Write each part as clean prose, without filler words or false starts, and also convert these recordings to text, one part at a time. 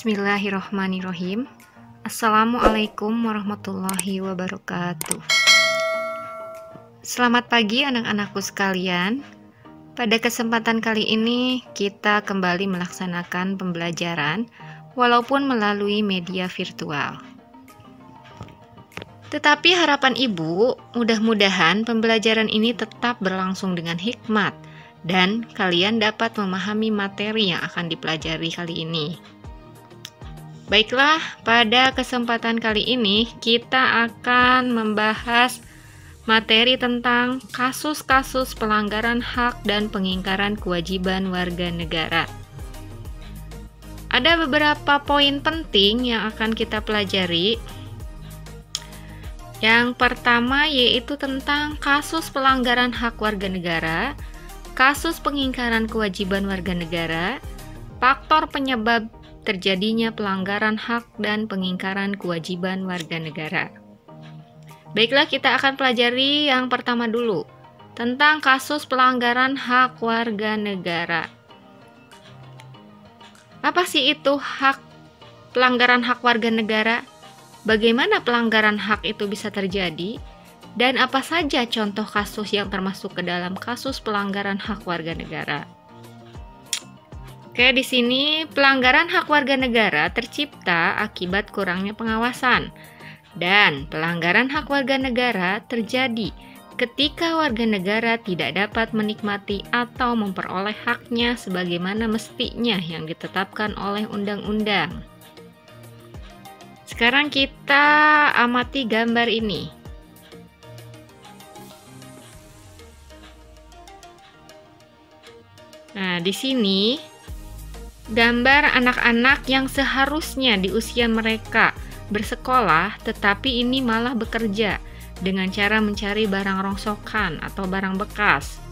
Bismillahirrohmanirrohim. Assalamualaikum warahmatullahi wabarakatuh. Selamat pagi anak-anakku sekalian. Pada kesempatan kali ini kita kembali melaksanakan pembelajaran walaupun melalui media virtual. Tetapi harapan ibu, mudah-mudahan pembelajaran ini tetap berlangsung dengan hikmat dan kalian dapat memahami materi yang akan dipelajari kali ini. Baiklah, pada kesempatan kali ini kita akan membahas materi tentang kasus-kasus pelanggaran hak dan pengingkaran kewajiban warga negara. Ada beberapa poin penting yang akan kita pelajari. Yang pertama yaitu tentang kasus pelanggaran hak warga negara, kasus pengingkaran kewajiban warga negara, faktor penyebab terjadinya pelanggaran hak dan pengingkaran kewajiban warga negara. Baiklah, kita akan pelajari yang pertama dulu, tentang kasus pelanggaran hak warga negara. Apa sih itu pelanggaran hak warga negara? Bagaimana pelanggaran hak itu bisa terjadi? Dan apa saja contoh kasus yang termasuk ke dalam kasus pelanggaran hak warga negara? Oke, di sini pelanggaran hak warga negara tercipta akibat kurangnya pengawasan. Dan pelanggaran hak warga negara terjadi ketika warga negara tidak dapat menikmati atau memperoleh haknya sebagaimana mestinya yang ditetapkan oleh undang-undang. Sekarang kita amati gambar ini. Nah, di sini gambar anak-anak yang seharusnya di usia mereka bersekolah, tetapi ini malah bekerja dengan cara mencari barang rongsokan atau barang bekas.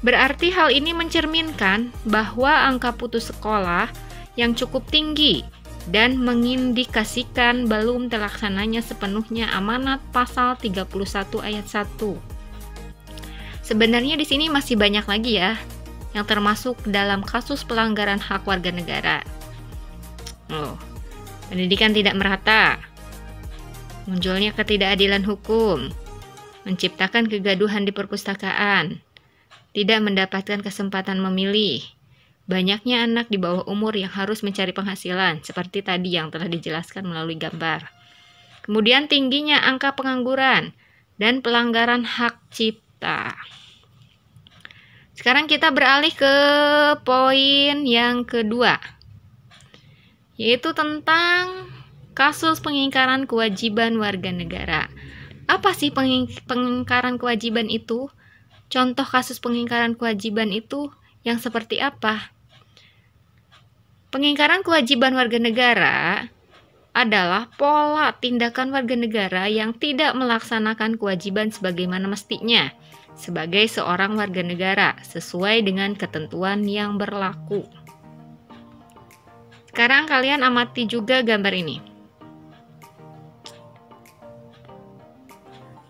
Berarti hal ini mencerminkan bahwa angka putus sekolah yang cukup tinggi dan mengindikasikan belum terlaksananya sepenuhnya amanat pasal 31 ayat 1. Sebenarnya di sini masih banyak lagi ya yang termasuk dalam kasus pelanggaran hak warga negara. Pendidikan tidak merata, munculnya ketidakadilan hukum, menciptakan kegaduhan di perpustakaan, tidak mendapatkan kesempatan memilih, banyaknya anak di bawah umur yang harus mencari penghasilan, seperti tadi yang telah dijelaskan melalui gambar. Kemudian tingginya angka pengangguran dan pelanggaran hak cipta. Sekarang kita beralih ke poin yang kedua, yaitu tentang kasus pengingkaran kewajiban warga negara. Apa sih pengingkaran kewajiban itu? Contoh kasus pengingkaran kewajiban itu yang seperti apa? Pengingkaran kewajiban warga negara adalah pola tindakan warga negara yang tidak melaksanakan kewajiban sebagaimana mestinya sebagai seorang warga negara sesuai dengan ketentuan yang berlaku. Sekarang kalian amati juga gambar ini.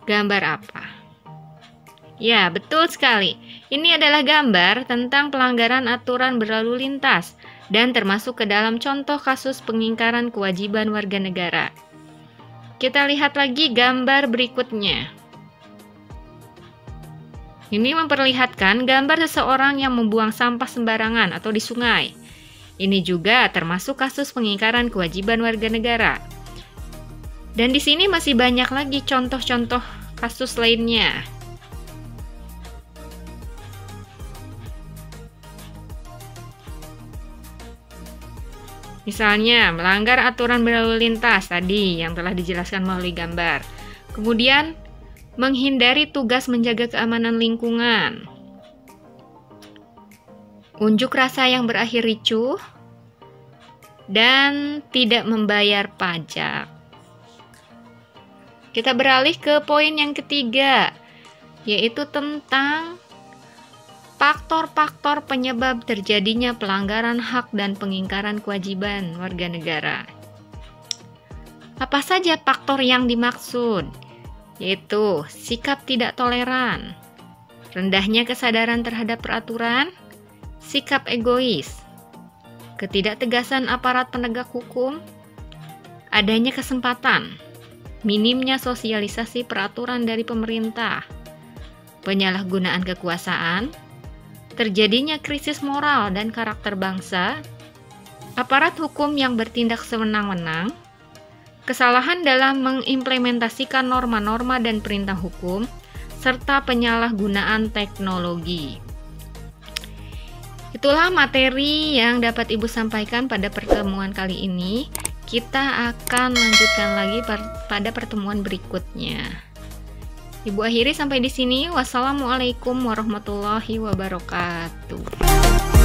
Gambar apa? Ya, betul sekali. Ini adalah gambar tentang pelanggaran aturan berlalu lintas dan termasuk ke dalam contoh kasus pengingkaran kewajiban warga negara. Kita lihat lagi gambar berikutnya. Ini memperlihatkan gambar seseorang yang membuang sampah sembarangan atau di sungai. Ini juga termasuk kasus pengingkaran kewajiban warga negara. Dan di sini masih banyak lagi contoh-contoh kasus lainnya. Misalnya, melanggar aturan berlalu lintas tadi yang telah dijelaskan melalui gambar. Kemudian, menghindari tugas menjaga keamanan lingkungan, unjuk rasa yang berakhir ricuh, dan tidak membayar pajak. Kita beralih ke poin yang ketiga, yaitu tentang faktor-faktor penyebab terjadinya pelanggaran hak dan pengingkaran kewajiban warga negara. Apa saja faktor yang dimaksud? Yaitu sikap tidak toleran, rendahnya kesadaran terhadap peraturan, sikap egois, ketidaktegasan aparat penegak hukum, adanya kesempatan, minimnya sosialisasi peraturan dari pemerintah, penyalahgunaan kekuasaan, terjadinya krisis moral dan karakter bangsa, aparat hukum yang bertindak sewenang-wenang, kesalahan dalam mengimplementasikan norma-norma dan perintah hukum, serta penyalahgunaan teknologi. Itulah materi yang dapat Ibu sampaikan pada pertemuan kali ini. Kita akan lanjutkan lagi pada pertemuan berikutnya. Ibu akhiri sampai di sini. Wassalamualaikum warahmatullahi wabarakatuh.